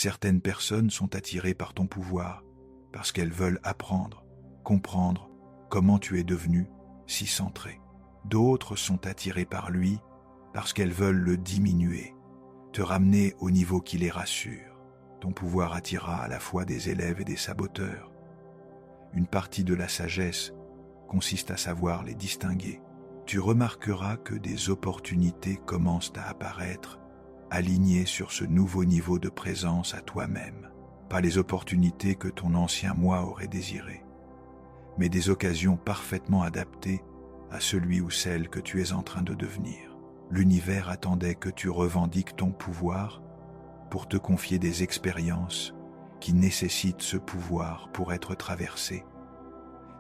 Certaines personnes sont attirées par ton pouvoir parce qu'elles veulent apprendre, comprendre comment tu es devenu si centré. D'autres sont attirées par lui parce qu'elles veulent le diminuer, te ramener au niveau qui les rassure. Ton pouvoir attirera à la fois des élèves et des saboteurs. Une partie de la sagesse consiste à savoir les distinguer. Tu remarqueras que des opportunités commencent à apparaître, alignées sur ce nouveau niveau de présence à toi-même. Pas les opportunités que ton ancien moi aurait désirées, mais des occasions parfaitement adaptées à celui ou celle que tu es en train de devenir. L'univers attendait que tu revendiques ton pouvoir pour te confier des expériences qui nécessitent ce pouvoir pour être traversées.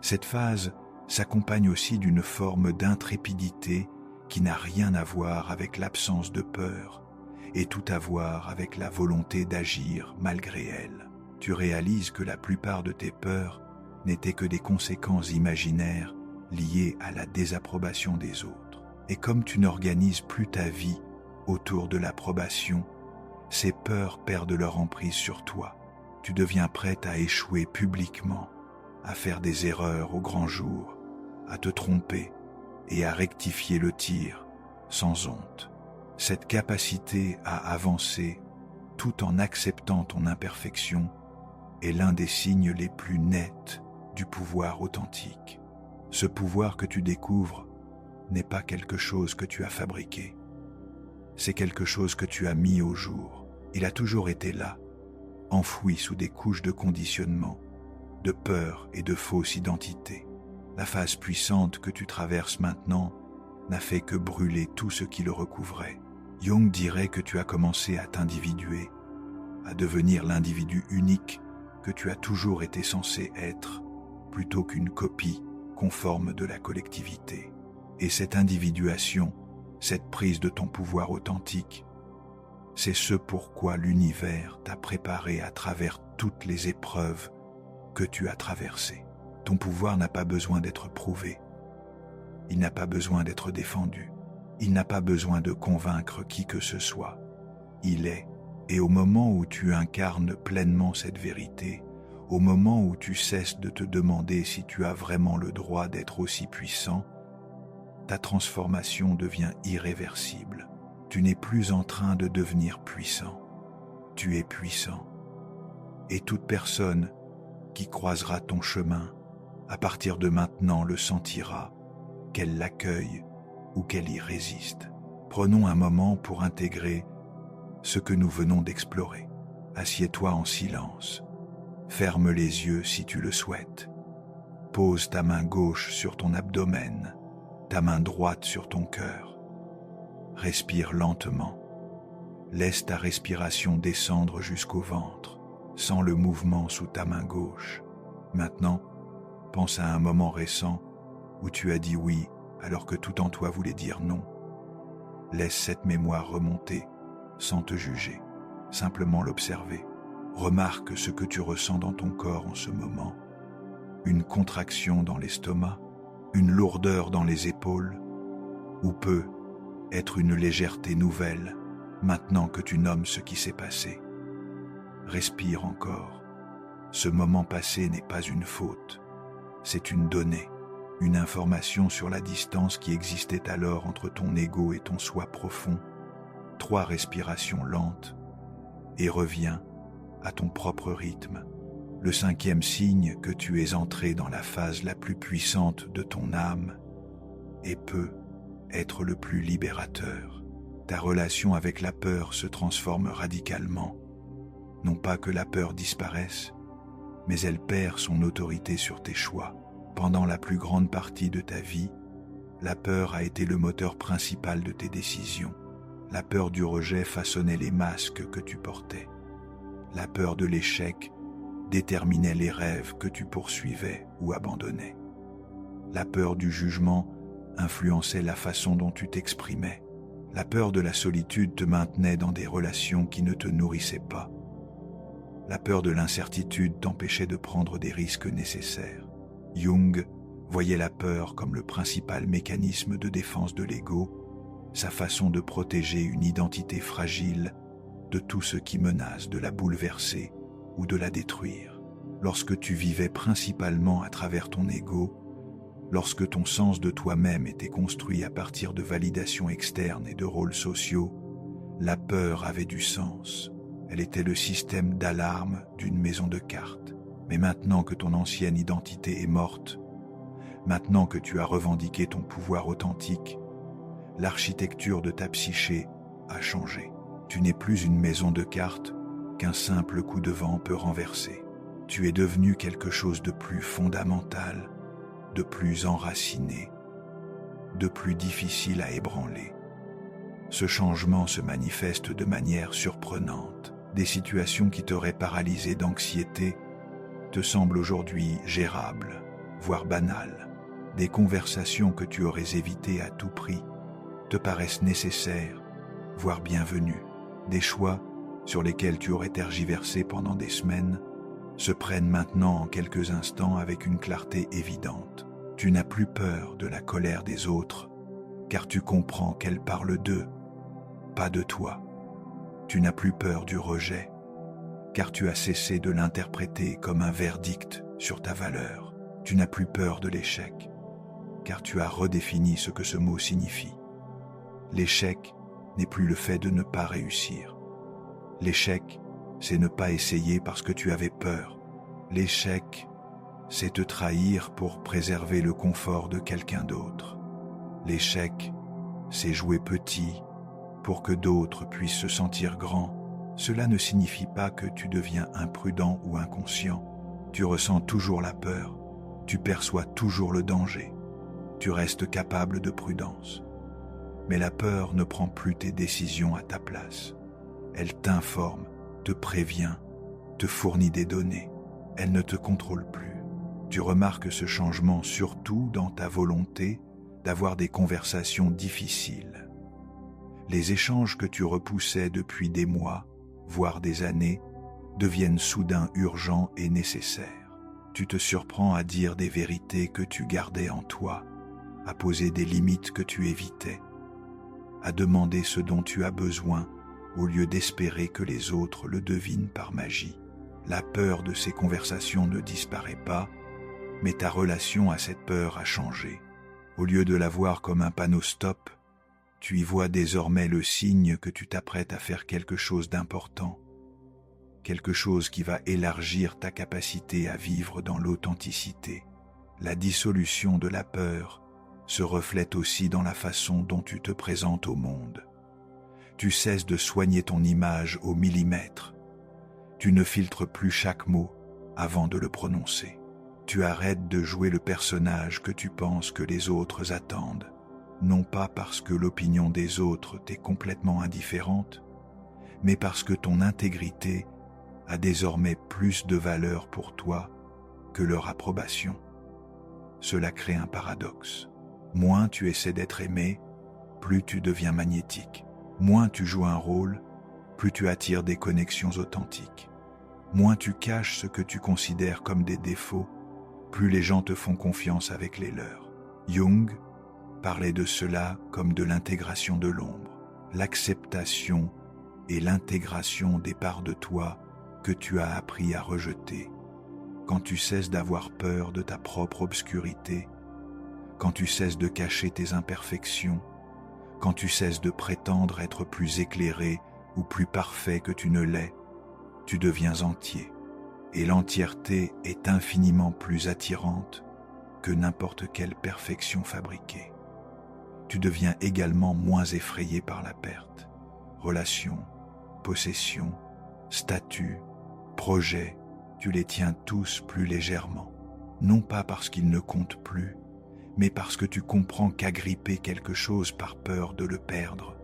Cette phase s'accompagne aussi d'une forme d'intrépidité qui n'a rien à voir avec l'absence de peur et tout à voir avec la volonté d'agir malgré elle. Tu réalises que la plupart de tes peurs n'étaient que des conséquences imaginaires liées à la désapprobation des autres. Et comme tu n'organises plus ta vie autour de l'approbation, ces peurs perdent leur emprise sur toi. Tu deviens prête à échouer publiquement, à faire des erreurs au grand jour, à te tromper et à rectifier le tir sans honte. Cette capacité à avancer tout en acceptant ton imperfection est l'un des signes les plus nets du pouvoir authentique. Ce pouvoir que tu découvres n'est pas quelque chose que tu as fabriqué. C'est quelque chose que tu as mis au jour. Il a toujours été là, enfoui sous des couches de conditionnement, de peur et de fausse identité. La phase puissante que tu traverses maintenant n'a fait que brûler tout ce qui le recouvrait. Jung dirait que tu as commencé à t'individuer, à devenir l'individu unique que tu as toujours été censé être, plutôt qu'une copie conforme de la collectivité. Et cette individuation, cette prise de ton pouvoir authentique, c'est ce pourquoi l'univers t'a préparé à travers toutes les épreuves que tu as traversées. Ton pouvoir n'a pas besoin d'être prouvé. Il n'a pas besoin d'être défendu. Il n'a pas besoin de convaincre qui que ce soit. Il est, et au moment où tu incarnes pleinement cette vérité, au moment où tu cesses de te demander si tu as vraiment le droit d'être aussi puissant, ta transformation devient irréversible. Tu n'es plus en train de devenir puissant. Tu es puissant. Et toute personne qui croisera ton chemin, à partir de maintenant le sentira, qu'elle l'accueille ou qu'elle y résiste. Prenons un moment pour intégrer ce que nous venons d'explorer. Assieds-toi en silence. Ferme les yeux si tu le souhaites. Pose ta main gauche sur ton abdomen, ta main droite sur ton cœur. Respire lentement. Laisse ta respiration descendre jusqu'au ventre, sans le mouvement sous ta main gauche. Maintenant, pense à un moment récent où tu as dit oui alors que tout en toi voulait dire non. Laisse cette mémoire remonter sans te juger, simplement l'observer. Remarque ce que tu ressens dans ton corps en ce moment. Une contraction dans l'estomac, une lourdeur dans les épaules, ou peut être une légèreté nouvelle maintenant que tu nommes ce qui s'est passé. Respire encore. Ce moment passé n'est pas une faute, c'est une donnée, une information sur la distance qui existait alors entre ton ego et ton soi profond. 3 respirations lentes et reviens à ton propre rythme. Le 5e signe que tu es entré dans la phase la plus puissante de ton âme et peut être le plus libérateur. Ta relation avec la peur se transforme radicalement. Non pas que la peur disparaisse, mais elle perd son autorité sur tes choix. Pendant la plus grande partie de ta vie, la peur a été le moteur principal de tes décisions. La peur du rejet façonnait les masques que tu portais. La peur de l'échec déterminait les rêves que tu poursuivais ou abandonnais. La peur du jugement influençait la façon dont tu t'exprimais. La peur de la solitude te maintenait dans des relations qui ne te nourrissaient pas. La peur de l'incertitude t'empêchait de prendre des risques nécessaires. Jung voyait la peur comme le principal mécanisme de défense de l'ego, sa façon de protéger une identité fragile de tout ce qui menace de la bouleverser ou de la détruire. Lorsque tu vivais principalement à travers ton ego, lorsque ton sens de toi-même était construit à partir de validations externes et de rôles sociaux, la peur avait du sens. Elle était le système d'alarme d'une maison de cartes. Mais maintenant que ton ancienne identité est morte, maintenant que tu as revendiqué ton pouvoir authentique, l'architecture de ta psyché a changé. Tu n'es plus une maison de cartes qu'un simple coup de vent peut renverser. Tu es devenu quelque chose de plus fondamental, de plus enraciné, de plus difficile à ébranler. Ce changement se manifeste de manière surprenante. Des situations qui t'auraient paralysé d'anxiété te semblent aujourd'hui gérables, voire banales. Des conversations que tu aurais évitées à tout prix te paraissent nécessaires, voire bienvenues. Des choix sur lesquels tu aurais tergiversé pendant des semaines se prennent maintenant en quelques instants avec une clarté évidente. Tu n'as plus peur de la colère des autres, car tu comprends qu'elle parle d'eux, pas de toi. Tu n'as plus peur du rejet, car tu as cessé de l'interpréter comme un verdict sur ta valeur. Tu n'as plus peur de l'échec, car tu as redéfini ce que ce mot signifie. L'échec n'est plus le fait de ne pas réussir. L'échec, c'est ne pas essayer parce que tu avais peur. L'échec, c'est te trahir pour préserver le confort de quelqu'un d'autre. L'échec, c'est jouer petit pour que d'autres puissent se sentir grands. Cela ne signifie pas que tu deviens imprudent ou inconscient. Tu ressens toujours la peur, tu perçois toujours le danger, tu restes capable de prudence. Mais la peur ne prend plus tes décisions à ta place. Elle t'informe, te prévient, te fournit des données. Elle ne te contrôle plus. Tu remarques ce changement surtout dans ta volonté d'avoir des conversations difficiles. Les échanges que tu repoussais depuis des mois, voire des années, deviennent soudain urgents et nécessaires. Tu te surprends à dire des vérités que tu gardais en toi, à poser des limites que tu évitais, à demander ce dont tu as besoin au lieu d'espérer que les autres le devinent par magie. La peur de ces conversations ne disparaît pas, mais ta relation à cette peur a changé. Au lieu de la voir comme un panneau stop, tu y vois désormais le signe que tu t'apprêtes à faire quelque chose d'important, quelque chose qui va élargir ta capacité à vivre dans l'authenticité. La dissolution de la peur se reflète aussi dans la façon dont tu te présentes au monde. Tu cesses de soigner ton image au millimètre. Tu ne filtres plus chaque mot avant de le prononcer. Tu arrêtes de jouer le personnage que tu penses que les autres attendent, non pas parce que l'opinion des autres t'est complètement indifférente, mais parce que ton intégrité a désormais plus de valeur pour toi que leur approbation. Cela crée un paradoxe. Moins tu essaies d'être aimé, plus tu deviens magnétique. Moins tu joues un rôle, plus tu attires des connexions authentiques. Moins tu caches ce que tu considères comme des défauts, plus les gens te font confiance avec les leurs. Jung parlait de cela comme de l'intégration de l'ombre, l'acceptation et l'intégration des parts de toi que tu as appris à rejeter. Quand tu cesses d'avoir peur de ta propre obscurité, quand tu cesses de cacher tes imperfections, quand tu cesses de prétendre être plus éclairé ou plus parfait que tu ne l'es, tu deviens entier. Et l'entièreté est infiniment plus attirante que n'importe quelle perfection fabriquée. Tu deviens également moins effrayé par la perte. Relations, possessions, statuts, projets, tu les tiens tous plus légèrement. Non pas parce qu'ils ne comptent plus, mais parce que tu comprends qu'agripper quelque chose par peur de le perdre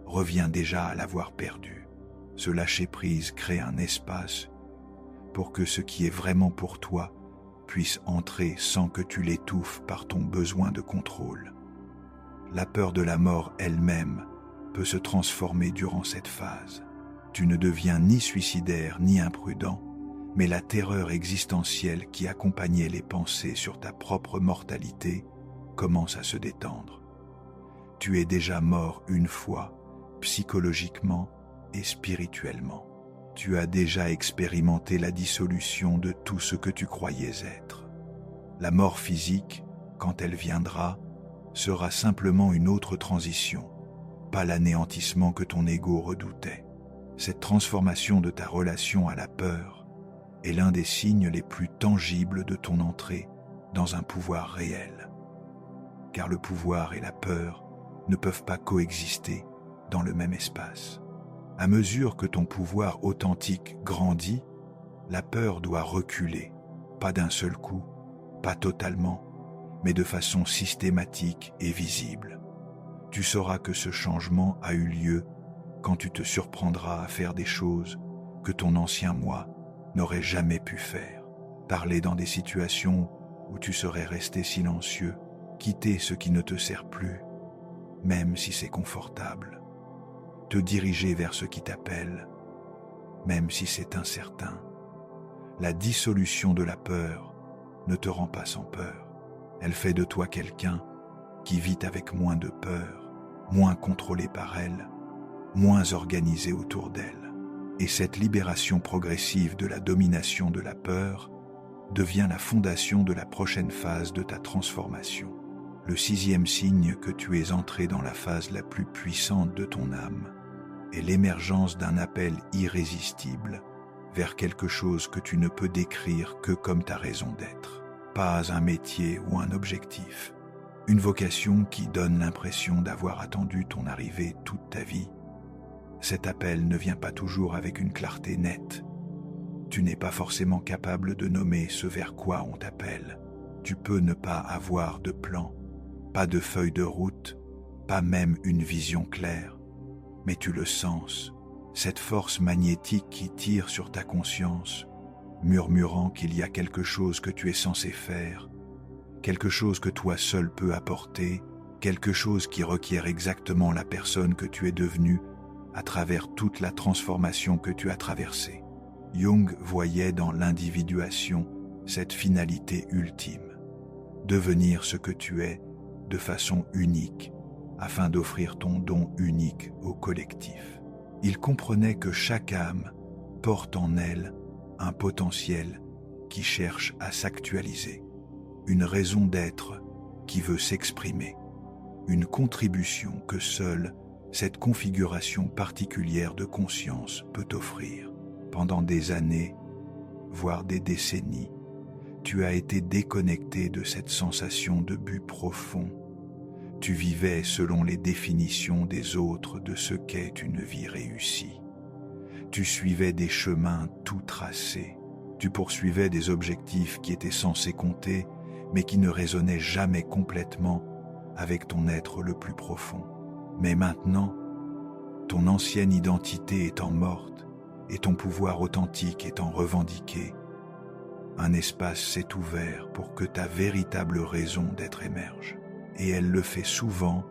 revient déjà à l'avoir perdu. Ce lâcher-prise crée un espace pour que ce qui est vraiment pour toi puisse entrer sans que tu l'étouffes par ton besoin de contrôle. La peur de la mort elle-même peut se transformer durant cette phase. Tu ne deviens ni suicidaire ni imprudent, mais la terreur existentielle qui accompagnait les pensées sur ta propre mortalité commence à se détendre. Tu es déjà mort une fois, psychologiquement, et spirituellement. Tu as déjà expérimenté la dissolution de tout ce que tu croyais être. La mort physique, quand elle viendra, sera simplement une autre transition, pas l'anéantissement que ton ego redoutait. Cette transformation de ta relation à la peur est l'un des signes les plus tangibles de ton entrée dans un pouvoir réel. Car le pouvoir et la peur ne peuvent pas coexister dans le même espace. À mesure que ton pouvoir authentique grandit, la peur doit reculer, pas d'un seul coup, pas totalement, mais de façon systématique et visible. Tu sauras que ce changement a eu lieu quand tu te surprendras à faire des choses que ton ancien moi n'aurait jamais pu faire. Parler dans des situations où tu serais resté silencieux, quitter ce qui ne te sert plus, même si c'est confortable. Te diriger vers ce qui t'appelle, même si c'est incertain. La dissolution de la peur ne te rend pas sans peur. Elle fait de toi quelqu'un qui vit avec moins de peur, moins contrôlé par elle, moins organisé autour d'elle. Et cette libération progressive de la domination de la peur devient la fondation de la prochaine phase de ta transformation. Le 6e signe que tu es entré dans la phase la plus puissante de ton âme est l'émergence d'un appel irrésistible vers quelque chose que tu ne peux décrire que comme ta raison d'être. Pas un métier ou un objectif, une vocation qui donne l'impression d'avoir attendu ton arrivée toute ta vie. Cet appel ne vient pas toujours avec une clarté nette. Tu n'es pas forcément capable de nommer ce vers quoi on t'appelle. Tu peux ne pas avoir de plan, pas de feuille de route, pas même une vision claire. Mais tu le sens, cette force magnétique qui tire sur ta conscience, murmurant qu'il y a quelque chose que tu es censé faire, quelque chose que toi seul peux apporter, quelque chose qui requiert exactement la personne que tu es devenue à travers toute la transformation que tu as traversée. Jung voyait dans l'individuation cette finalité ultime, devenir ce que tu es de façon unique, afin d'offrir ton don unique au collectif. Il comprenait que chaque âme porte en elle un potentiel qui cherche à s'actualiser, une raison d'être qui veut s'exprimer, une contribution que seule cette configuration particulière de conscience peut offrir. Pendant des années, voire des décennies, tu as été déconnecté de cette sensation de but profond. Tu vivais selon les définitions des autres de ce qu'est une vie réussie. Tu suivais des chemins tout tracés. Tu poursuivais des objectifs qui étaient censés compter, mais qui ne résonnaient jamais complètement avec ton être le plus profond. Mais maintenant, ton ancienne identité étant morte et ton pouvoir authentique étant revendiqué, un espace s'est ouvert pour que ta véritable raison d'être émerge. Et elle le fait souvent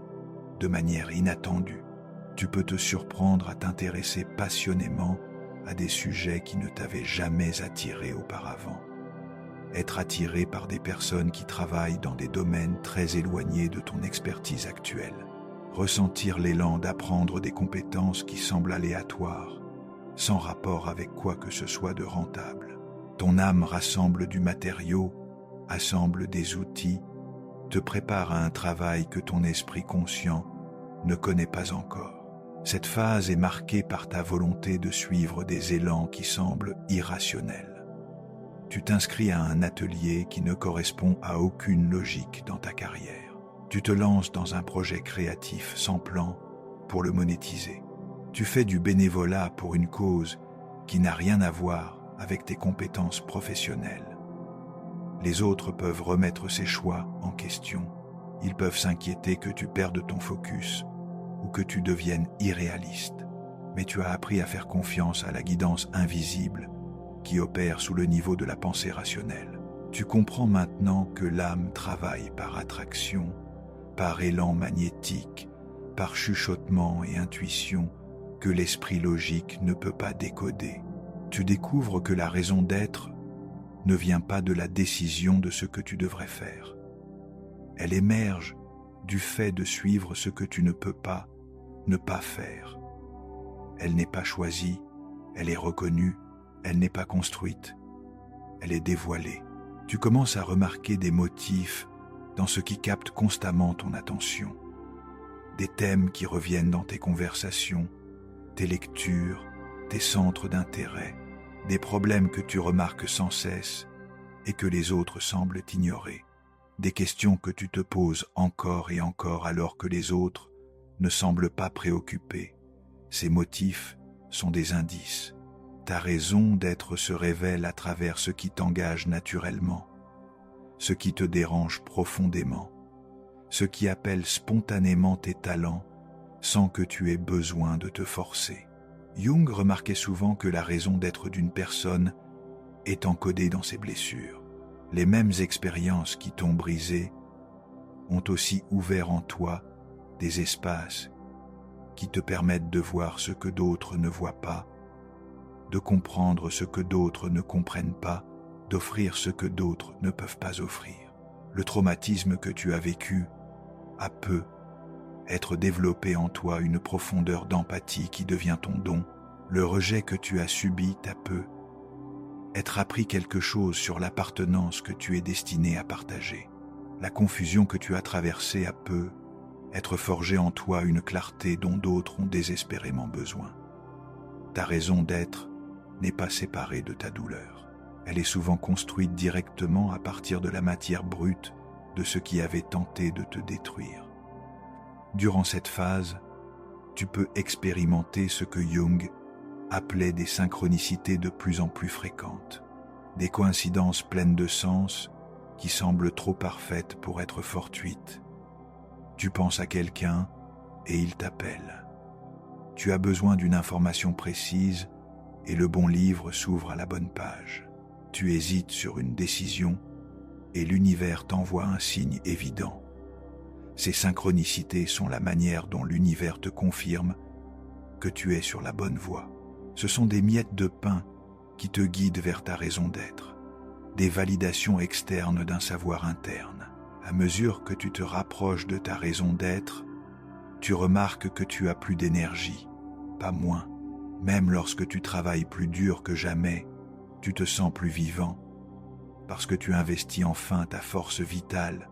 de manière inattendue. Tu peux te surprendre à t'intéresser passionnément à des sujets qui ne t'avaient jamais attiré auparavant. Être attiré par des personnes qui travaillent dans des domaines très éloignés de ton expertise actuelle. Ressentir l'élan d'apprendre des compétences qui semblent aléatoires, sans rapport avec quoi que ce soit de rentable. Ton âme rassemble du matériau, assemble des outils, te prépare à un travail que ton esprit conscient ne connaît pas encore. Cette phase est marquée par ta volonté de suivre des élans qui semblent irrationnels. Tu t'inscris à un atelier qui ne correspond à aucune logique dans ta carrière. Tu te lances dans un projet créatif sans plan pour le monétiser. Tu fais du bénévolat pour une cause qui n'a rien à voir avec tes compétences professionnelles. Les autres peuvent remettre ces choix en question. Ils peuvent s'inquiéter que tu perdes ton focus ou que tu deviennes irréaliste. Mais tu as appris à faire confiance à la guidance invisible qui opère sous le niveau de la pensée rationnelle. Tu comprends maintenant que l'âme travaille par attraction, par élan magnétique, par chuchotement et intuition que l'esprit logique ne peut pas décoder. Tu découvres que la raison d'être ne vient pas de la décision de ce que tu devrais faire. Elle émerge du fait de suivre ce que tu ne peux pas ne pas faire. Elle n'est pas choisie, elle est reconnue, elle n'est pas construite, elle est dévoilée. Tu commences à remarquer des motifs dans ce qui capte constamment ton attention, des thèmes qui reviennent dans tes conversations, tes lectures, tes centres d'intérêt, des problèmes que tu remarques sans cesse et que les autres semblent ignorer, des questions que tu te poses encore et encore alors que les autres ne semblent pas préoccupés. Ces motifs sont des indices. Ta raison d'être se révèle à travers ce qui t'engage naturellement, ce qui te dérange profondément, ce qui appelle spontanément tes talents sans que tu aies besoin de te forcer. Jung remarquait souvent que la raison d'être d'une personne est encodée dans ses blessures. Les mêmes expériences qui t'ont brisé ont aussi ouvert en toi des espaces qui te permettent de voir ce que d'autres ne voient pas, de comprendre ce que d'autres ne comprennent pas, d'offrir ce que d'autres ne peuvent pas offrir. Le traumatisme que tu as vécu a peu être développé en toi une profondeur d'empathie qui devient ton don. Le rejet que tu as subi t'a peu être appris quelque chose sur l'appartenance que tu es destiné à partager. La confusion que tu as traversée a peu être forgé en toi une clarté dont d'autres ont désespérément besoin. Ta raison d'être n'est pas séparée de ta douleur. Elle est souvent construite directement à partir de la matière brute de ce qui avait tenté de te détruire. Durant cette phase, tu peux expérimenter ce que Jung appelait des synchronicités de plus en plus fréquentes, des coïncidences pleines de sens qui semblent trop parfaites pour être fortuites. Tu penses à quelqu'un et il t'appelle. Tu as besoin d'une information précise et le bon livre s'ouvre à la bonne page. Tu hésites sur une décision et l'univers t'envoie un signe évident. Ces synchronicités sont la manière dont l'univers te confirme que tu es sur la bonne voie. Ce sont des miettes de pain qui te guident vers ta raison d'être, des validations externes d'un savoir interne. À mesure que tu te rapproches de ta raison d'être, tu remarques que tu as plus d'énergie, pas moins. Même lorsque tu travailles plus dur que jamais, tu te sens plus vivant, parce que tu investis enfin ta force vitale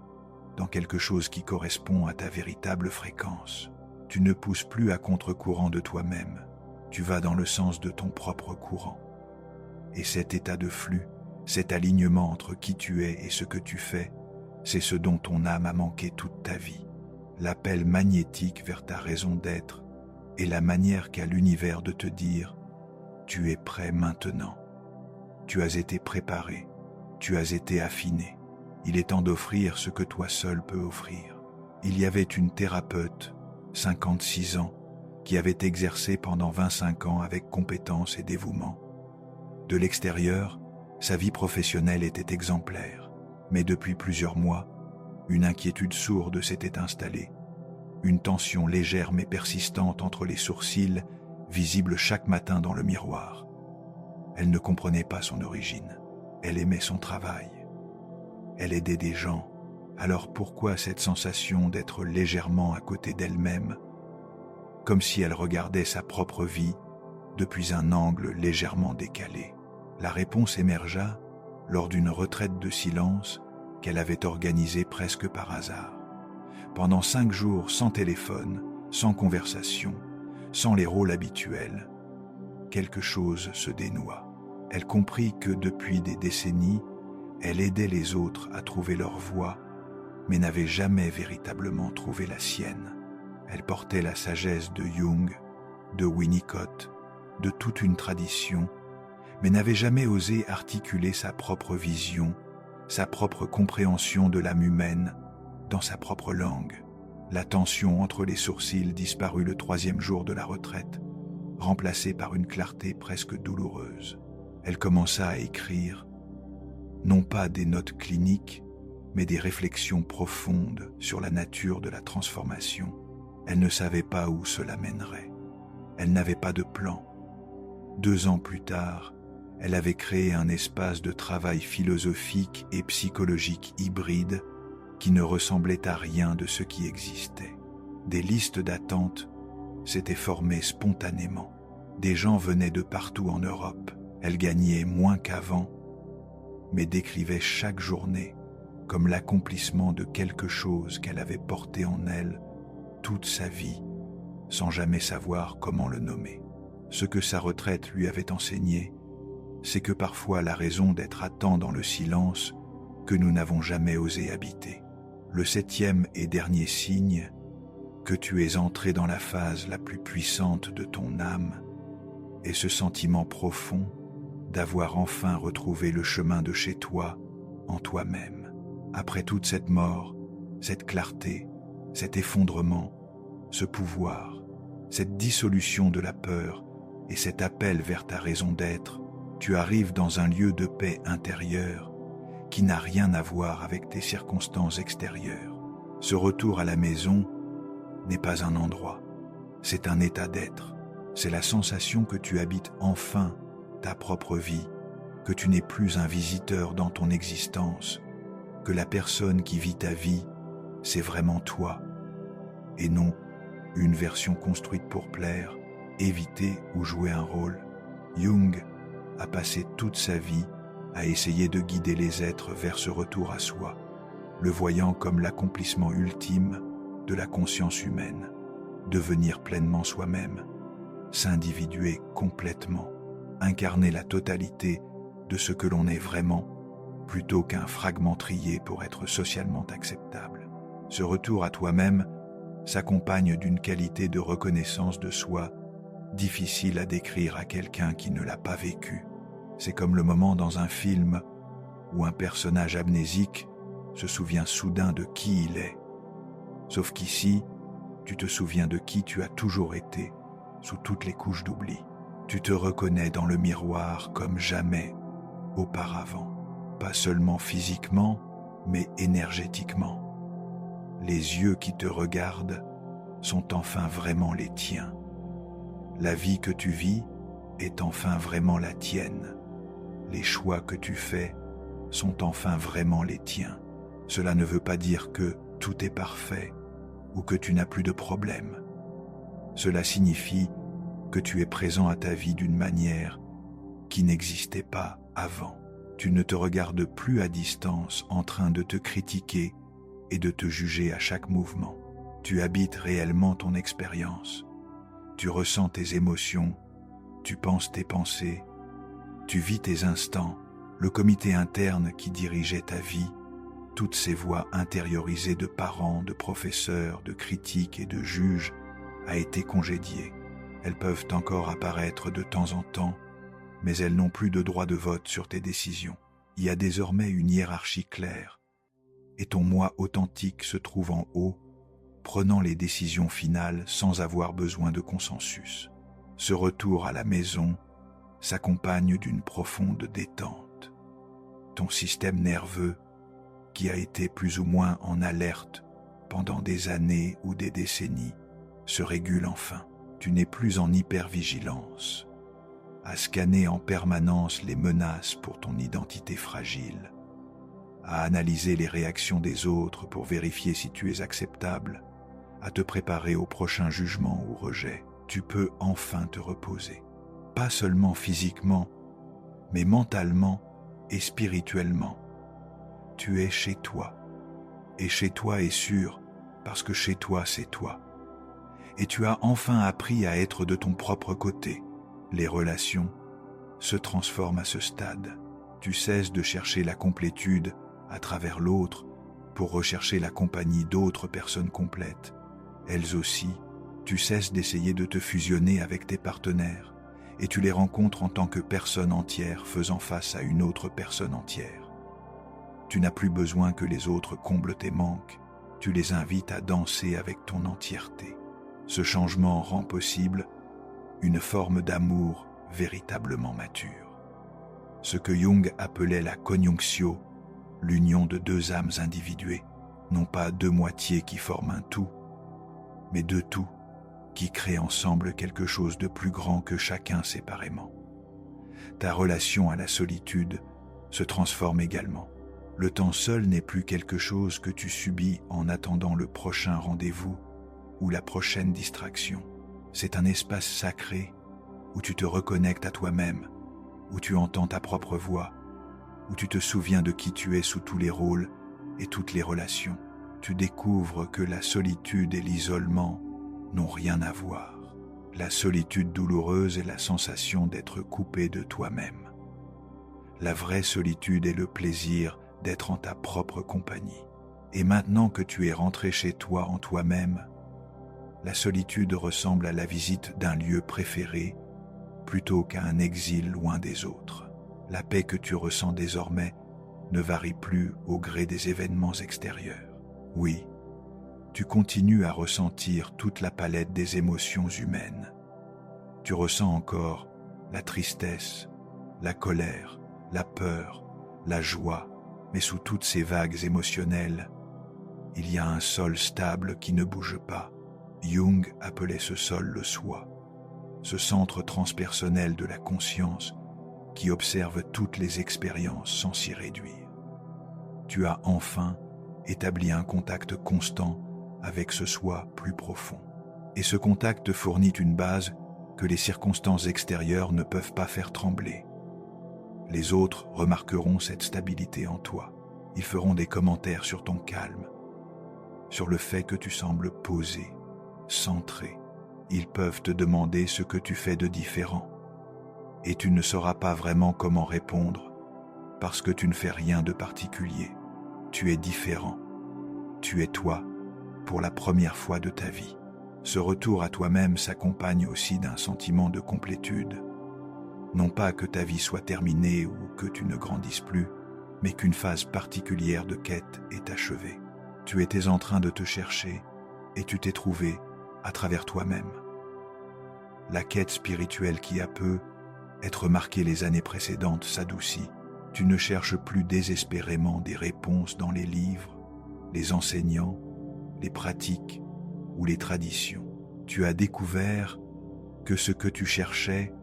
dans quelque chose qui correspond à ta véritable fréquence. Tu ne pousses plus à contre-courant de toi-même, tu vas dans le sens de ton propre courant. Et cet état de flux, cet alignement entre qui tu es et ce que tu fais, c'est ce dont ton âme a manqué toute ta vie. L'appel magnétique vers ta raison d'être est la manière qu'a l'univers de te dire « Tu es prêt maintenant. Tu as été préparé, tu as été affiné. Il est temps d'offrir ce que toi seul peux offrir. » Il y avait une thérapeute, 56 ans, qui avait exercé pendant 25 ans avec compétence et dévouement. De l'extérieur, sa vie professionnelle était exemplaire. Mais depuis plusieurs mois, une inquiétude sourde s'était installée. Une tension légère mais persistante entre les sourcils, visible chaque matin dans le miroir. Elle ne comprenait pas son origine. Elle aimait son travail. Elle aidait des gens. Alors pourquoi cette sensation d'être légèrement à côté d'elle-même, comme si elle regardait sa propre vie depuis un angle légèrement décalé? La réponse émergea lors d'une retraite de silence qu'elle avait organisée presque par hasard. Pendant 5 jours sans téléphone, sans conversation, sans les rôles habituels, quelque chose se dénoua. Elle comprit que depuis des décennies, elle aidait les autres à trouver leur voie, mais n'avait jamais véritablement trouvé la sienne. Elle portait la sagesse de Jung, de Winnicott, de toute une tradition, mais n'avait jamais osé articuler sa propre vision, sa propre compréhension de l'âme humaine dans sa propre langue. La tension entre les sourcils disparut le 3e jour de la retraite, remplacée par une clarté presque douloureuse. Elle commença à écrire, non pas des notes cliniques, mais des réflexions profondes sur la nature de la transformation. Elle ne savait pas où cela mènerait. Elle n'avait pas de plan. 2 ans plus tard, elle avait créé un espace de travail philosophique et psychologique hybride qui ne ressemblait à rien de ce qui existait. Des listes d'attente s'étaient formées spontanément. Des gens venaient de partout en Europe. Elle gagnait moins qu'avant, mais décrivait chaque journée comme l'accomplissement de quelque chose qu'elle avait porté en elle toute sa vie, sans jamais savoir comment le nommer. Ce que sa retraite lui avait enseigné, c'est que parfois la raison d'être à temps dans le silence que nous n'avons jamais osé habiter. Le 7e et dernier signe, que tu es entré dans la phase la plus puissante de ton âme, est ce sentiment profond d'avoir enfin retrouvé le chemin de chez toi, en toi-même. Après toute cette mort, cette clarté, cet effondrement, ce pouvoir, cette dissolution de la peur et cet appel vers ta raison d'être, tu arrives dans un lieu de paix intérieure qui n'a rien à voir avec tes circonstances extérieures. Ce retour à la maison n'est pas un endroit, c'est un état d'être. C'est la sensation que tu habites enfin ta propre vie, que tu n'es plus un visiteur dans ton existence, que la personne qui vit ta vie, c'est vraiment toi, et non une version construite pour plaire, éviter ou jouer un rôle. Jung a passé toute sa vie à essayer de guider les êtres vers ce retour à soi, le voyant comme l'accomplissement ultime de la conscience humaine, devenir pleinement soi-même, s'individuer complètement, incarner la totalité de ce que l'on est vraiment, plutôt qu'un fragment trié pour être socialement acceptable. Ce retour à toi-même s'accompagne d'une qualité de reconnaissance de soi difficile à décrire à quelqu'un qui ne l'a pas vécu. C'est comme le moment dans un film où un personnage amnésique se souvient soudain de qui il est. Sauf qu'ici, tu te souviens de qui tu as toujours été, sous toutes les couches d'oubli. Tu te reconnais dans le miroir comme jamais auparavant, pas seulement physiquement, mais énergétiquement. Les yeux qui te regardent sont enfin vraiment les tiens. La vie que tu vis est enfin vraiment la tienne. Les choix que tu fais sont enfin vraiment les tiens. Cela ne veut pas dire que tout est parfait ou que tu n'as plus de problème. Cela signifie que tu es présent à ta vie d'une manière qui n'existait pas avant. Tu ne te regardes plus à distance en train de te critiquer et de te juger à chaque mouvement. Tu habites réellement ton expérience. Tu ressens tes émotions, tu penses tes pensées, tu vis tes instants, le comité interne qui dirigeait ta vie, toutes ces voix intériorisées de parents, de professeurs, de critiques et de juges a été congédiée. Elles peuvent encore apparaître de temps en temps, mais elles n'ont plus de droit de vote sur tes décisions. Il y a désormais une hiérarchie claire, et ton moi authentique se trouve en haut, prenant les décisions finales sans avoir besoin de consensus. Ce retour à la maison s'accompagne d'une profonde détente. Ton système nerveux, qui a été plus ou moins en alerte pendant des années ou des décennies, se régule enfin. Tu n'es plus en hypervigilance, à scanner en permanence les menaces pour ton identité fragile, à analyser les réactions des autres pour vérifier si tu es acceptable, à te préparer au prochain jugement ou rejet. Tu peux enfin te reposer, pas seulement physiquement, mais mentalement et spirituellement. Tu es chez toi, et chez toi est sûr, parce que chez toi c'est toi. Et tu as enfin appris à être de ton propre côté. Les relations se transforment à ce stade. Tu cesses de chercher la complétude à travers l'autre pour rechercher la compagnie d'autres personnes complètes. Elles aussi, tu cesses d'essayer de te fusionner avec tes partenaires et tu les rencontres en tant que personne entière faisant face à une autre personne entière. Tu n'as plus besoin que les autres comblent tes manques, tu les invites à danser avec ton entièreté. Ce changement rend possible une forme d'amour véritablement mature. Ce que Jung appelait la conjunctio, l'union de deux âmes individuées, non pas deux moitiés qui forment un tout, mais deux tout qui créent ensemble quelque chose de plus grand que chacun séparément. Ta relation à la solitude se transforme également. Le temps seul n'est plus quelque chose que tu subis en attendant le prochain rendez-vous ou la prochaine distraction. C'est un espace sacré où tu te reconnectes à toi-même, où tu entends ta propre voix, où tu te souviens de qui tu es sous tous les rôles et toutes les relations. Tu découvres que la solitude et l'isolement n'ont rien à voir. La solitude douloureuse est la sensation d'être coupé de toi-même. La vraie solitude est le plaisir d'être en ta propre compagnie. Et maintenant que tu es rentré chez toi en toi-même, la solitude ressemble à la visite d'un lieu préféré plutôt qu'à un exil loin des autres. La paix que tu ressens désormais ne varie plus au gré des événements extérieurs. Oui, tu continues à ressentir toute la palette des émotions humaines. Tu ressens encore la tristesse, la colère, la peur, la joie, mais sous toutes ces vagues émotionnelles, il y a un sol stable qui ne bouge pas. Jung appelait ce sol le soi, ce centre transpersonnel de la conscience qui observe toutes les expériences sans s'y réduire. Tu as enfin établi un contact constant avec ce soi plus profond. Et ce contact te fournit une base que les circonstances extérieures ne peuvent pas faire trembler. Les autres remarqueront cette stabilité en toi. Ils feront des commentaires sur ton calme, sur le fait que tu sembles posé, centré. Ils peuvent te demander ce que tu fais de différent. Et tu ne sauras pas vraiment comment répondre, parce que tu ne fais rien de particulier. Tu es différent. Tu es toi, pour la première fois de ta vie. Ce retour à toi-même s'accompagne aussi d'un sentiment de complétude. Non pas que ta vie soit terminée ou que tu ne grandisses plus, mais qu'une phase particulière de quête est achevée. Tu étais en train de te chercher et tu t'es trouvé à travers toi-même. La quête spirituelle qui a peu être marquée les années précédentes s'adoucit. Tu ne cherches plus désespérément des réponses dans les livres, les enseignants, les pratiques ou les traditions. Tu as découvert que ce que tu cherchais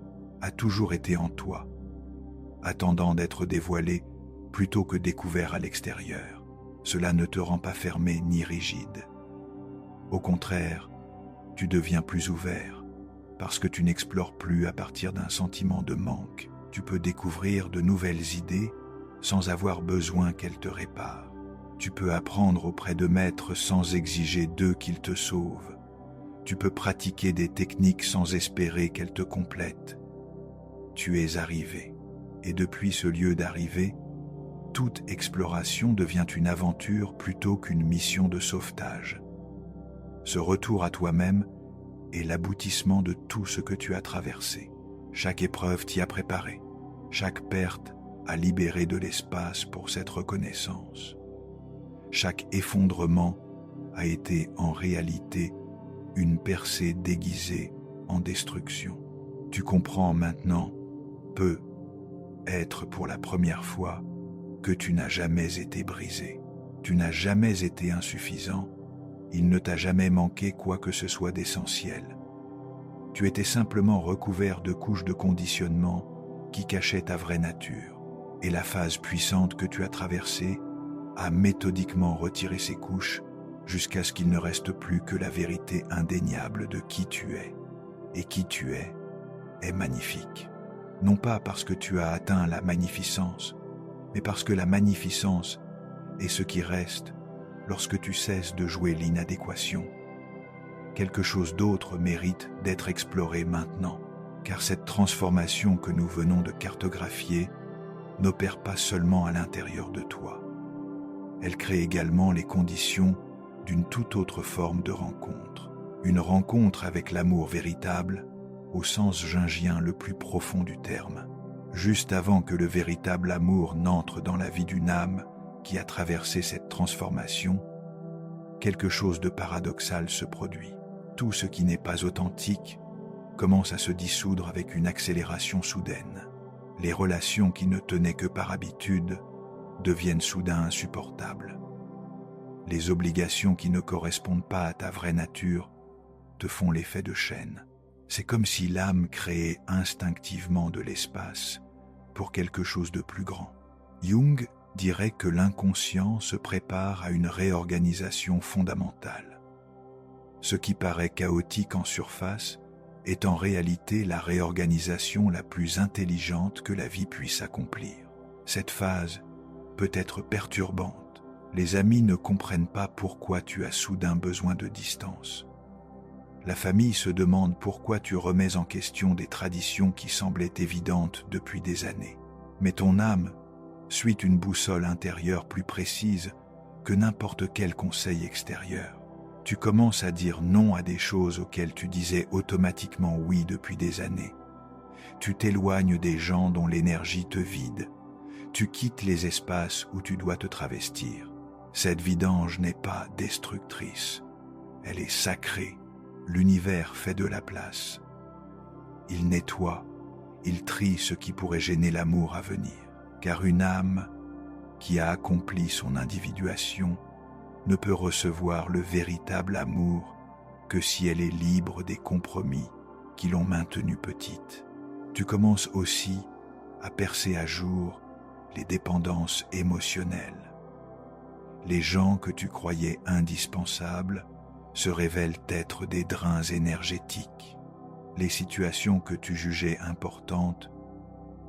a toujours été en toi, attendant d'être dévoilé plutôt que découvert à l'extérieur. Cela ne te rend pas fermé ni rigide. Au contraire, tu deviens plus ouvert, parce que tu n'explores plus à partir d'un sentiment de manque. Tu peux découvrir de nouvelles idées sans avoir besoin qu'elles te réparent. Tu peux apprendre auprès de maîtres sans exiger d'eux qu'ils te sauvent. Tu peux pratiquer des techniques sans espérer qu'elles te complètent. Tu es arrivé, et depuis ce lieu d'arrivée, toute exploration devient une aventure plutôt qu'une mission de sauvetage. Ce retour à toi-même est l'aboutissement de tout ce que tu as traversé. Chaque épreuve t'y a préparé, chaque perte a libéré de l'espace pour cette reconnaissance. Chaque effondrement a été en réalité une percée déguisée en destruction. Tu comprends maintenant, peut être pour la première fois, que tu n'as jamais été brisé. Tu n'as jamais été insuffisant. Il ne t'a jamais manqué quoi que ce soit d'essentiel. Tu étais simplement recouvert de couches de conditionnement qui cachaient ta vraie nature. Et la phase puissante que tu as traversée a méthodiquement retiré ces couches jusqu'à ce qu'il ne reste plus que la vérité indéniable de qui tu es. Et qui tu est magnifique. Non pas parce que tu as atteint la magnificence, mais parce que la magnificence est ce qui reste lorsque tu cesses de jouer l'inadéquation. Quelque chose d'autre mérite d'être exploré maintenant, car cette transformation que nous venons de cartographier n'opère pas seulement à l'intérieur de toi. Elle crée également les conditions d'une toute autre forme de rencontre. Une rencontre avec l'amour véritable, au sens jungien le plus profond du terme. Juste avant que le véritable amour n'entre dans la vie d'une âme qui a traversé cette transformation, quelque chose de paradoxal se produit. Tout ce qui n'est pas authentique commence à se dissoudre avec une accélération soudaine. Les relations qui ne tenaient que par habitude deviennent soudain insupportables. Les obligations qui ne correspondent pas à ta vraie nature te font l'effet de chaîne. C'est comme si l'âme créait instinctivement de l'espace pour quelque chose de plus grand. Jung dirait que l'inconscient se prépare à une réorganisation fondamentale. Ce qui paraît chaotique en surface est en réalité la réorganisation la plus intelligente que la vie puisse accomplir. Cette phase peut être perturbante. Les amis ne comprennent pas pourquoi tu as soudain besoin de distance. La famille se demande pourquoi tu remets en question des traditions qui semblaient évidentes depuis des années. Mais ton âme suit une boussole intérieure plus précise que n'importe quel conseil extérieur. Tu commences à dire non à des choses auxquelles tu disais automatiquement oui depuis des années. Tu t'éloignes des gens dont l'énergie te vide. Tu quittes les espaces où tu dois te travestir. Cette vidange n'est pas destructrice. Elle est sacrée. L'univers fait de la place. Il nettoie, il trie ce qui pourrait gêner l'amour à venir. Car une âme qui a accompli son individuation ne peut recevoir le véritable amour que si elle est libre des compromis qui l'ont maintenue petite. Tu commences aussi à percer à jour les dépendances émotionnelles. Les gens que tu croyais indispensables se révèlent être des drains énergétiques. Les situations que tu jugeais importantes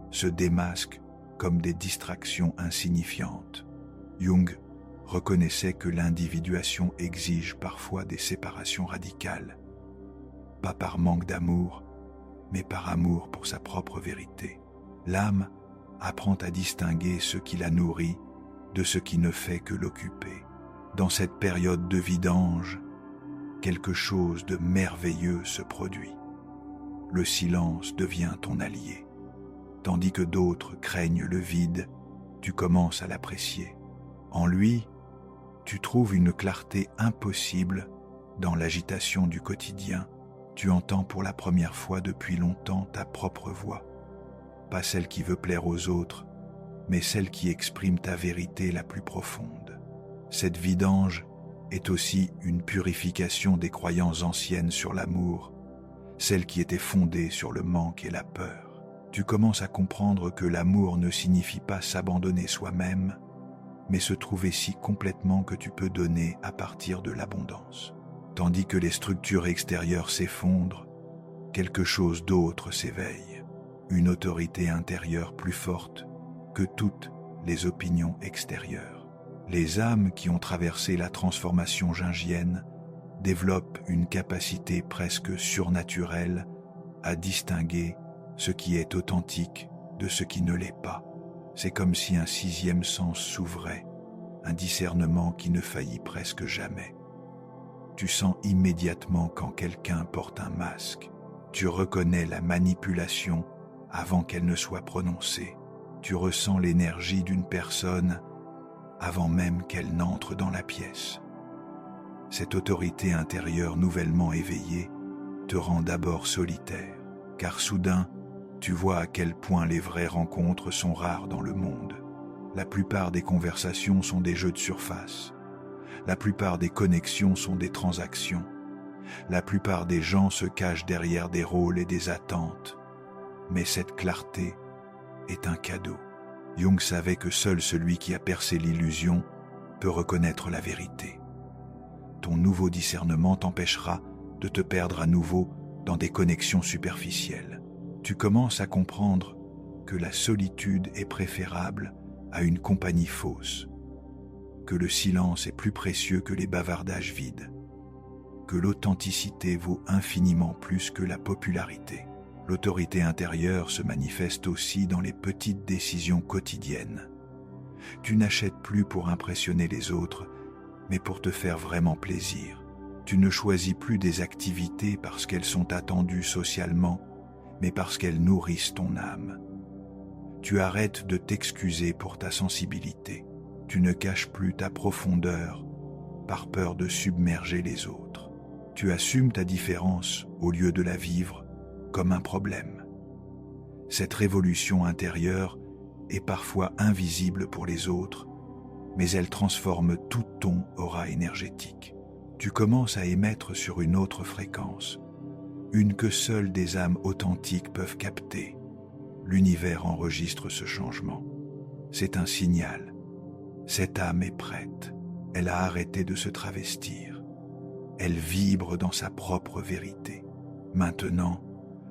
se démasquent comme des distractions insignifiantes. Jung reconnaissait que l'individuation exige parfois des séparations radicales, pas par manque d'amour, mais par amour pour sa propre vérité. L'âme apprend à distinguer ce qui la nourrit de ce qui ne fait que l'occuper. Dans cette période de vidange, quelque chose de merveilleux se produit. Le silence devient ton allié. Tandis que d'autres craignent le vide, tu commences à l'apprécier. En lui, tu trouves une clarté impossible dans l'agitation du quotidien. Tu entends pour la première fois depuis longtemps ta propre voix. Pas celle qui veut plaire aux autres, mais celle qui exprime ta vérité la plus profonde. Cette vidange est aussi une purification des croyances anciennes sur l'amour, celles qui étaient fondées sur le manque et la peur. Tu commences à comprendre que l'amour ne signifie pas s'abandonner soi-même, mais se trouver si complètement que tu peux donner à partir de l'abondance. Tandis que les structures extérieures s'effondrent, quelque chose d'autre s'éveille, une autorité intérieure plus forte que toutes les opinions extérieures. Les âmes qui ont traversé la transformation jungienne développent une capacité presque surnaturelle à distinguer ce qui est authentique de ce qui ne l'est pas. C'est comme si un sixième sens s'ouvrait, un discernement qui ne faillit presque jamais. Tu sens immédiatement quand quelqu'un porte un masque. Tu reconnais la manipulation avant qu'elle ne soit prononcée. Tu ressens l'énergie d'une personne avant même qu'elle n'entre dans la pièce. Cette autorité intérieure nouvellement éveillée te rend d'abord solitaire, car soudain, tu vois à quel point les vraies rencontres sont rares dans le monde. La plupart des conversations sont des jeux de surface. La plupart des connexions sont des transactions. La plupart des gens se cachent derrière des rôles et des attentes. Mais cette clarté est un cadeau. Jung savait que seul celui qui a percé l'illusion peut reconnaître la vérité. Ton nouveau discernement t'empêchera de te perdre à nouveau dans des connexions superficielles. Tu commences à comprendre que la solitude est préférable à une compagnie fausse, que le silence est plus précieux que les bavardages vides, que l'authenticité vaut infiniment plus que la popularité. L'autorité intérieure se manifeste aussi dans les petites décisions quotidiennes. Tu n'achètes plus pour impressionner les autres, mais pour te faire vraiment plaisir. Tu ne choisis plus des activités parce qu'elles sont attendues socialement, mais parce qu'elles nourrissent ton âme. Tu arrêtes de t'excuser pour ta sensibilité. Tu ne caches plus ta profondeur par peur de submerger les autres. Tu assumes ta différence au lieu de la vivre comme un problème. Cette révolution intérieure est parfois invisible pour les autres, mais elle transforme tout ton aura énergétique. Tu commences à émettre sur une autre fréquence, une que seules des âmes authentiques peuvent capter. L'univers enregistre ce changement. C'est un signal. Cette âme est prête. Elle a arrêté de se travestir. Elle vibre dans sa propre vérité. Maintenant,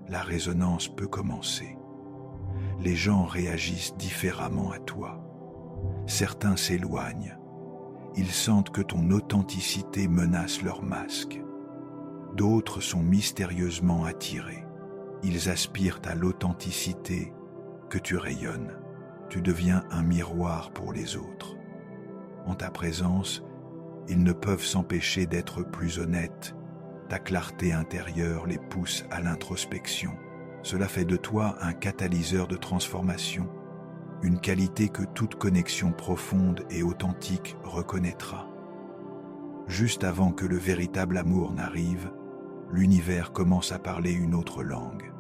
la résonance peut commencer. Les gens réagissent différemment à toi. Certains s'éloignent. Ils sentent que ton authenticité menace leur masque. D'autres sont mystérieusement attirés. Ils aspirent à l'authenticité que tu rayonnes. Tu deviens un miroir pour les autres. En ta présence, ils ne peuvent s'empêcher d'être plus honnêtes. Ta clarté intérieure les pousse à l'introspection. Cela fait de toi un catalyseur de transformation, une qualité que toute connexion profonde et authentique reconnaîtra. Juste avant que le véritable amour n'arrive, l'univers commence à parler une autre langue.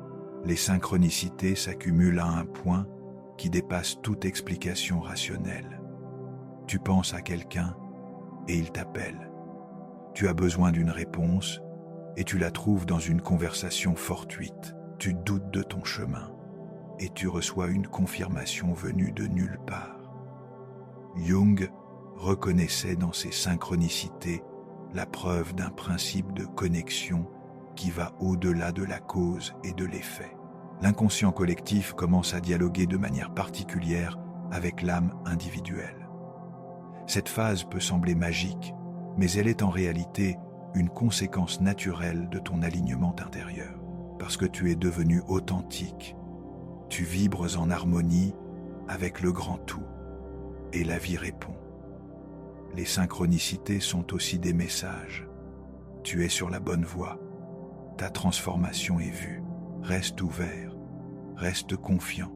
Les synchronicités s'accumulent à un point qui dépasse toute explication rationnelle. Tu penses à quelqu'un et il t'appelle. Tu as besoin d'une réponse et tu la trouves dans une conversation fortuite. Tu doutes de ton chemin et tu reçois une confirmation venue de nulle part. Jung reconnaissait dans ces synchronicités la preuve d'un principe de connexion qui va au-delà de la cause et de l'effet. L'inconscient collectif commence à dialoguer de manière particulière avec l'âme individuelle. Cette phase peut sembler magique, mais elle est en réalité une conséquence naturelle de ton alignement intérieur. Parce que tu es devenu authentique, tu vibres en harmonie avec le grand tout, et la vie répond. Les synchronicités sont aussi des messages. Tu es sur la bonne voie, ta transformation est vue. Reste ouvert, reste confiant.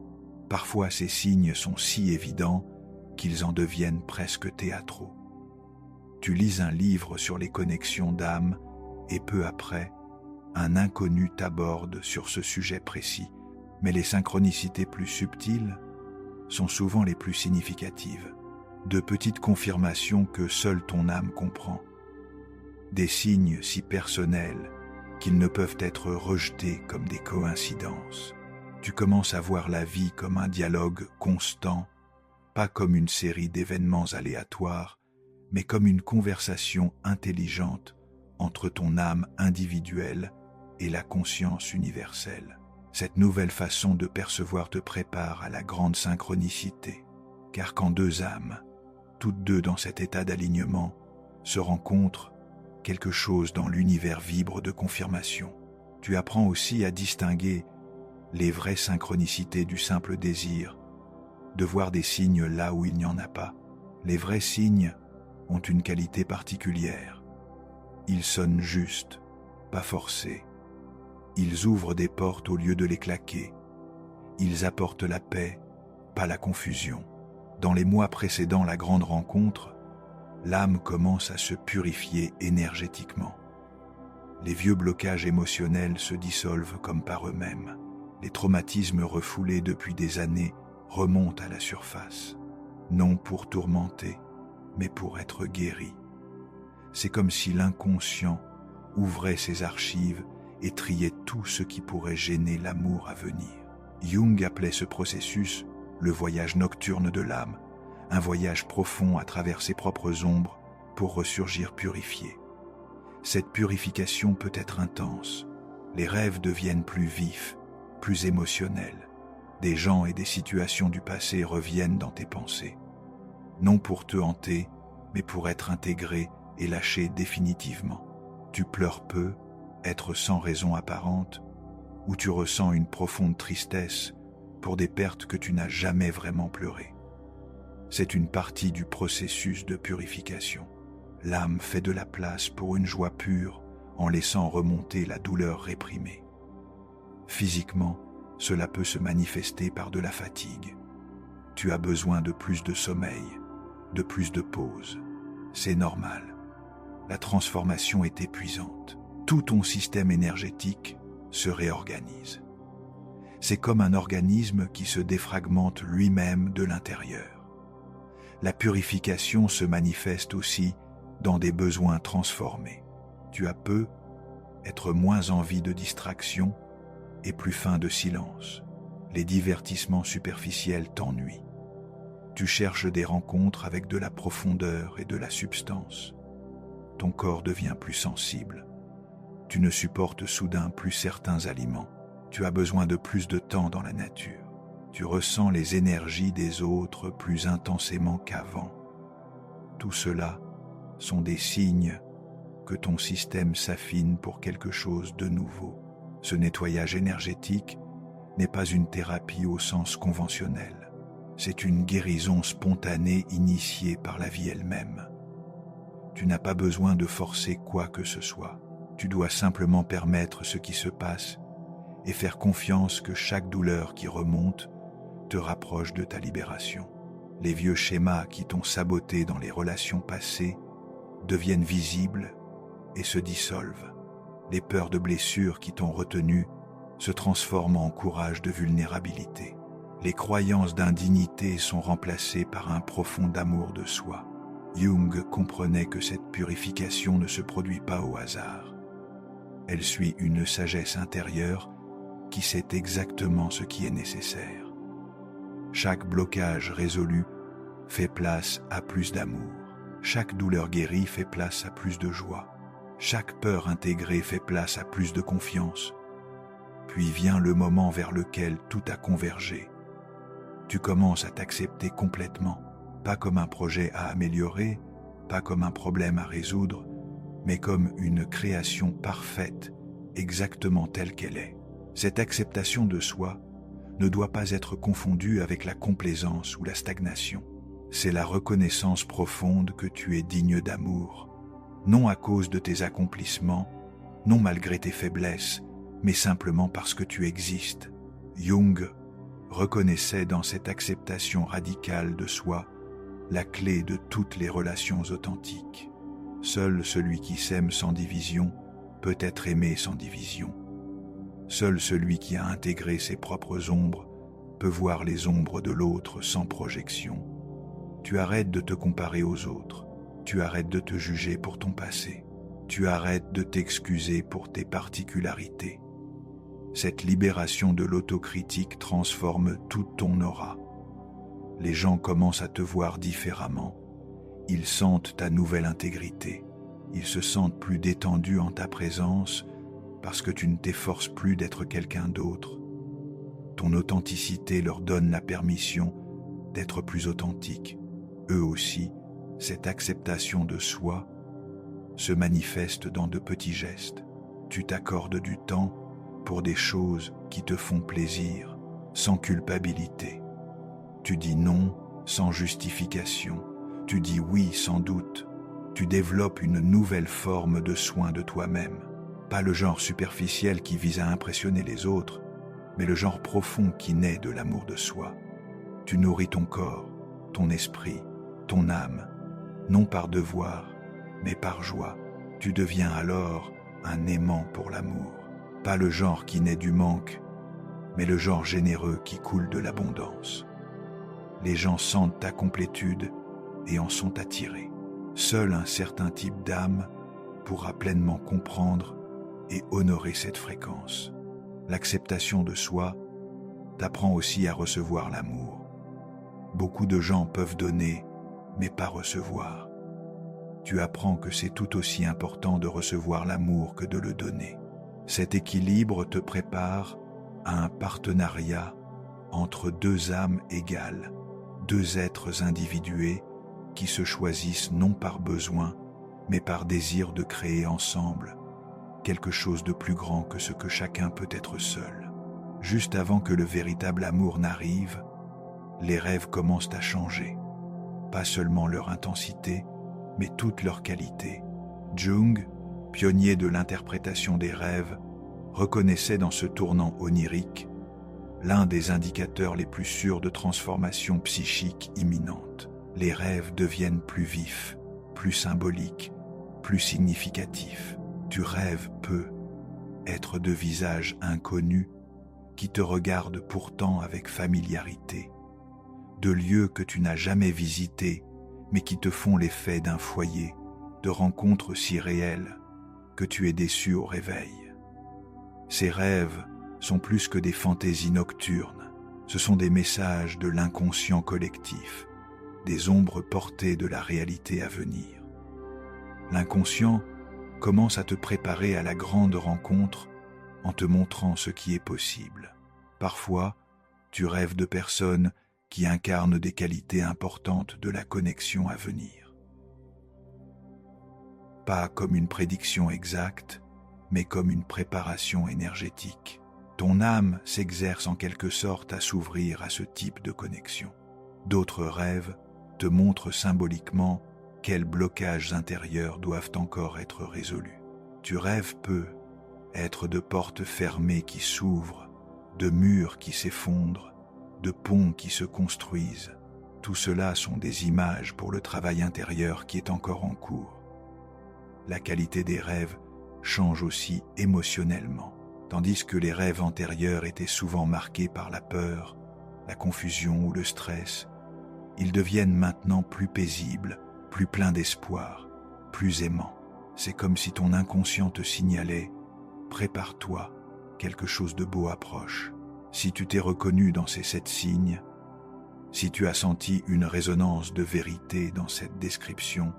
Parfois ces signes sont si évidents qu'ils en deviennent presque théâtraux. Tu lis un livre sur les connexions d'âme et peu après, un inconnu t'aborde sur ce sujet précis, mais les synchronicités plus subtiles sont souvent les plus significatives. De petites confirmations que seule ton âme comprend. Des signes si personnels qu'ils ne peuvent être rejetés comme des coïncidences. Tu commences à voir la vie comme un dialogue constant, pas comme une série d'événements aléatoires, mais comme une conversation intelligente entre ton âme individuelle et la conscience universelle. Cette nouvelle façon de percevoir te prépare à la grande synchronicité, car quand deux âmes, toutes deux dans cet état d'alignement, se rencontrent, quelque chose dans l'univers vibre de confirmation. Tu apprends aussi à distinguer les vraies synchronicités du simple désir, de voir des signes là où il n'y en a pas. Les vrais signes ont une qualité particulière. Ils sonnent justes, pas forcés. Ils ouvrent des portes au lieu de les claquer. Ils apportent la paix, pas la confusion. Dans les mois précédant la grande rencontre, l'âme commence à se purifier énergétiquement. Les vieux blocages émotionnels se dissolvent comme par eux-mêmes. Les traumatismes refoulés depuis des années remontent à la surface, non pour tourmenter, mais pour être guéris. C'est comme si l'inconscient ouvrait ses archives et triait tout ce qui pourrait gêner l'amour à venir. Jung appelait ce processus le voyage nocturne de l'âme, un voyage profond à travers ses propres ombres pour ressurgir purifié. Cette purification peut être intense. Les rêves deviennent plus vifs, plus émotionnels. Des gens et des situations du passé reviennent dans tes pensées. Non pour te hanter, mais pour être intégrés et lâchés définitivement. Tu pleures peu, être sans raison apparente, ou tu ressens une profonde tristesse pour des pertes que tu n'as jamais vraiment pleurées. C'est une partie du processus de purification. L'âme fait de la place pour une joie pure en laissant remonter la douleur réprimée. Physiquement, cela peut se manifester par de la fatigue. Tu as besoin de plus de sommeil, de plus de pause. C'est normal. La transformation est épuisante. Tout ton système énergétique se réorganise. C'est comme un organisme qui se défragmente lui-même de l'intérieur. La purification se manifeste aussi dans des besoins transformés. Tu as peu, être moins envie de distraction et plus faim de silence. Les divertissements superficiels t'ennuient. Tu cherches des rencontres avec de la profondeur et de la substance. Ton corps devient plus sensible. Tu ne supportes soudain plus certains aliments. Tu as besoin de plus de temps dans la nature. Tu ressens les énergies des autres plus intensément qu'avant. Tout cela sont des signes que ton système s'affine pour quelque chose de nouveau. Ce nettoyage énergétique n'est pas une thérapie au sens conventionnel. C'est une guérison spontanée initiée par la vie elle-même. Tu n'as pas besoin de forcer quoi que ce soit. Tu dois simplement permettre ce qui se passe et faire confiance que chaque douleur qui remonte te rapproche de ta libération. Les vieux schémas qui t'ont saboté dans les relations passées deviennent visibles et se dissolvent. Les peurs de blessures qui t'ont retenu se transforment en courage de vulnérabilité. Les croyances d'indignité sont remplacées par un profond amour de soi. Jung comprenait que cette purification ne se produit pas au hasard. Elle suit une sagesse intérieure qui sait exactement ce qui est nécessaire. Chaque blocage résolu fait place à plus d'amour. Chaque douleur guérie fait place à plus de joie. Chaque peur intégrée fait place à plus de confiance. Puis vient le moment vers lequel tout a convergé. Tu commences à t'accepter complètement, pas comme un projet à améliorer, pas comme un problème à résoudre, mais comme une création parfaite, exactement telle qu'elle est. Cette acceptation de soi ne doit pas être confondue avec la complaisance ou la stagnation. C'est la reconnaissance profonde que tu es digne d'amour, non à cause de tes accomplissements, non malgré tes faiblesses, mais simplement parce que tu existes. Jung reconnaissait dans cette acceptation radicale de soi la clé de toutes les relations authentiques. Seul celui qui s'aime sans division peut être aimé sans division. Seul celui qui a intégré ses propres ombres peut voir les ombres de l'autre sans projection. Tu arrêtes de te comparer aux autres. Tu arrêtes de te juger pour ton passé. Tu arrêtes de t'excuser pour tes particularités. Cette libération de l'autocritique transforme toute ton aura. Les gens commencent à te voir différemment. Ils sentent ta nouvelle intégrité. Ils se sentent plus détendus en ta présence parce que tu ne t'efforces plus d'être quelqu'un d'autre. Ton authenticité leur donne la permission d'être plus authentiques. Eux aussi, cette acceptation de soi se manifeste dans de petits gestes. Tu t'accordes du temps pour des choses qui te font plaisir, sans culpabilité. Tu dis non sans justification. Tu dis oui sans doute. Tu développes une nouvelle forme de soin de toi-même. Pas le genre superficiel qui vise à impressionner les autres, mais le genre profond qui naît de l'amour de soi. Tu nourris ton corps, ton esprit, ton âme, non par devoir, mais par joie. Tu deviens alors un aimant pour l'amour. Pas le genre qui naît du manque, mais le genre généreux qui coule de l'abondance. Les gens sentent ta complétude et en sont attirés. Seul un certain type d'âme pourra pleinement comprendre et honorer cette fréquence. L'acceptation de soi t'apprend aussi à recevoir l'amour. Beaucoup de gens peuvent donner, mais pas recevoir. Tu apprends que c'est tout aussi important de recevoir l'amour que de le donner. Cet équilibre te prépare à un partenariat entre deux âmes égales, deux êtres individués qui se choisissent non par besoin, mais par désir de créer ensemble quelque chose de plus grand que ce que chacun peut être seul. Juste avant que le véritable amour n'arrive, les rêves commencent à changer. Pas seulement leur intensité, mais toute leur qualité. Jung, pionnier de l'interprétation des rêves, reconnaissait dans ce tournant onirique l'un des indicateurs les plus sûrs de transformation psychique imminente. Les rêves deviennent plus vifs, plus symboliques, plus significatifs. Tu rêves peu, être de visages inconnus qui te regardent pourtant avec familiarité, de lieux que tu n'as jamais visités mais qui te font l'effet d'un foyer, de rencontres si réelles que tu es déçu au réveil. Ces rêves sont plus que des fantaisies nocturnes, ce sont des messages de l'inconscient collectif, des ombres portées de la réalité à venir. L'inconscient commence à te préparer à la grande rencontre en te montrant ce qui est possible. Parfois, tu rêves de personnes qui incarnent des qualités importantes de la connexion à venir. Pas comme une prédiction exacte, mais comme une préparation énergétique. Ton âme s'exerce en quelque sorte à s'ouvrir à ce type de connexion. D'autres rêves te montrent symboliquement quels blocages intérieurs doivent encore être résolus. Tu rêves peu, être de portes fermées qui s'ouvrent, de murs qui s'effondrent, de ponts qui se construisent. Tout cela sont des images pour le travail intérieur qui est encore en cours. La qualité des rêves change aussi émotionnellement, tandis que les rêves antérieurs étaient souvent marqués par la peur, la confusion ou le stress. Ils deviennent maintenant plus paisibles, plus pleins d'espoir, plus aimants. C'est comme si ton inconscient te signalait « Prépare-toi, quelque chose de beau approche ». Si tu t'es reconnu dans ces 7 signes, si tu as senti une résonance de vérité dans cette description,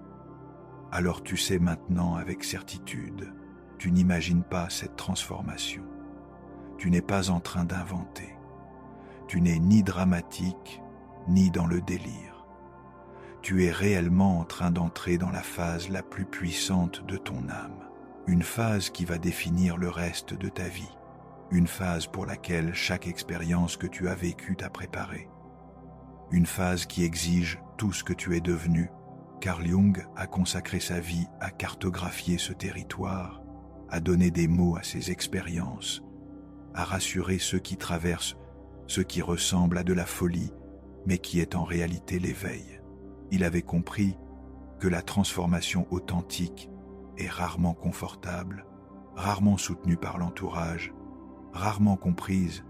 alors tu sais maintenant avec certitude, tu n'imagines pas cette transformation. Tu n'es pas en train d'inventer. Tu n'es ni dramatique, ni dans le délire. Tu es réellement en train d'entrer dans la phase la plus puissante de ton âme, une phase qui va définir le reste de ta vie, une phase pour laquelle chaque expérience que tu as vécue t'a préparé, une phase qui exige tout ce que tu es devenu. Carl Jung a consacré sa vie à cartographier ce territoire, à donner des mots à ses expériences, à rassurer ceux qui traversent ce qui ressemble à de la folie, mais qui est en réalité l'éveil. Il avait compris que la transformation authentique est rarement confortable, rarement soutenue par l'entourage, rarement comprise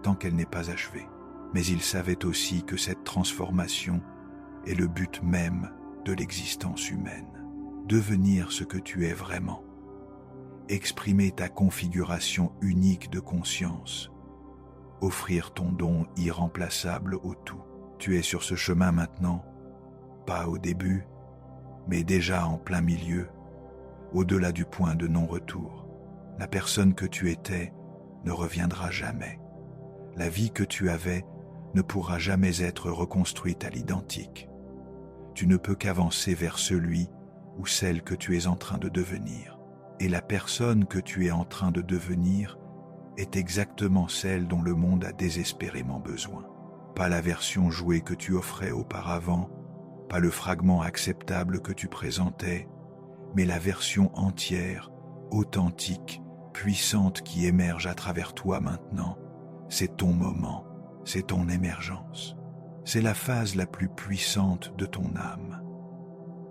tant qu'elle n'est pas achevée. Mais il savait aussi que cette transformation est le but même de l'existence humaine. Devenir ce que tu es vraiment. Exprimer ta configuration unique de conscience. Offrir ton don irremplaçable au tout. Tu es sur ce chemin maintenant, pas au début, mais déjà en plein milieu, au-delà du point de non-retour. La personne que tu étais ne reviendra jamais. La vie que tu avais ne pourra jamais être reconstruite à l'identique. Tu ne peux qu'avancer vers celui ou celle que tu es en train de devenir. Et la personne que tu es en train de devenir est exactement celle dont le monde a désespérément besoin. Pas la version jouée que tu offrais auparavant, pas le fragment acceptable que tu présentais, mais la version entière, authentique, puissante qui émerge à travers toi maintenant. C'est ton moment, c'est ton émergence. C'est la phase la plus puissante de ton âme.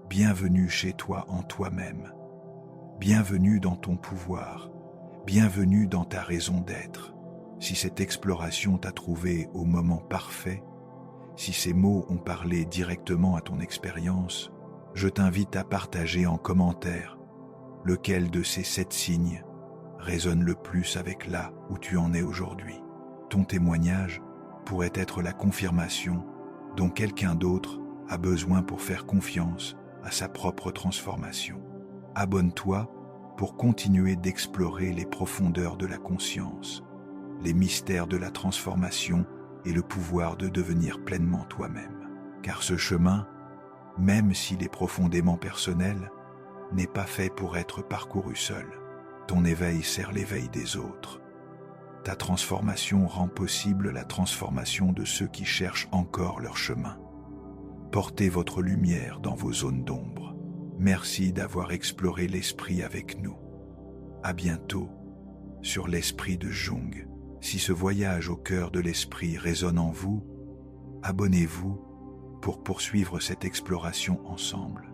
Bienvenue chez toi en toi-même. Bienvenue dans ton pouvoir. Bienvenue dans ta raison d'être. Si cette exploration t'a trouvé au moment parfait, si ces mots ont parlé directement à ton expérience, je t'invite à partager en commentaire lequel de ces 7 signes résonne le plus avec là où tu en es aujourd'hui. Ton témoignage pourrait être la confirmation dont quelqu'un d'autre a besoin pour faire confiance à sa propre transformation. Abonne-toi pour continuer d'explorer les profondeurs de la conscience, les mystères de la transformation et le pouvoir de devenir pleinement toi-même. Car ce chemin, même s'il est profondément personnel, n'est pas fait pour être parcouru seul. Ton éveil sert l'éveil des autres. Ta transformation rend possible la transformation de ceux qui cherchent encore leur chemin. Portez votre lumière dans vos zones d'ombre. Merci d'avoir exploré l'esprit avec nous. À bientôt sur l'esprit de Jung. Si ce voyage au cœur de l'esprit résonne en vous, abonnez-vous pour poursuivre cette exploration ensemble.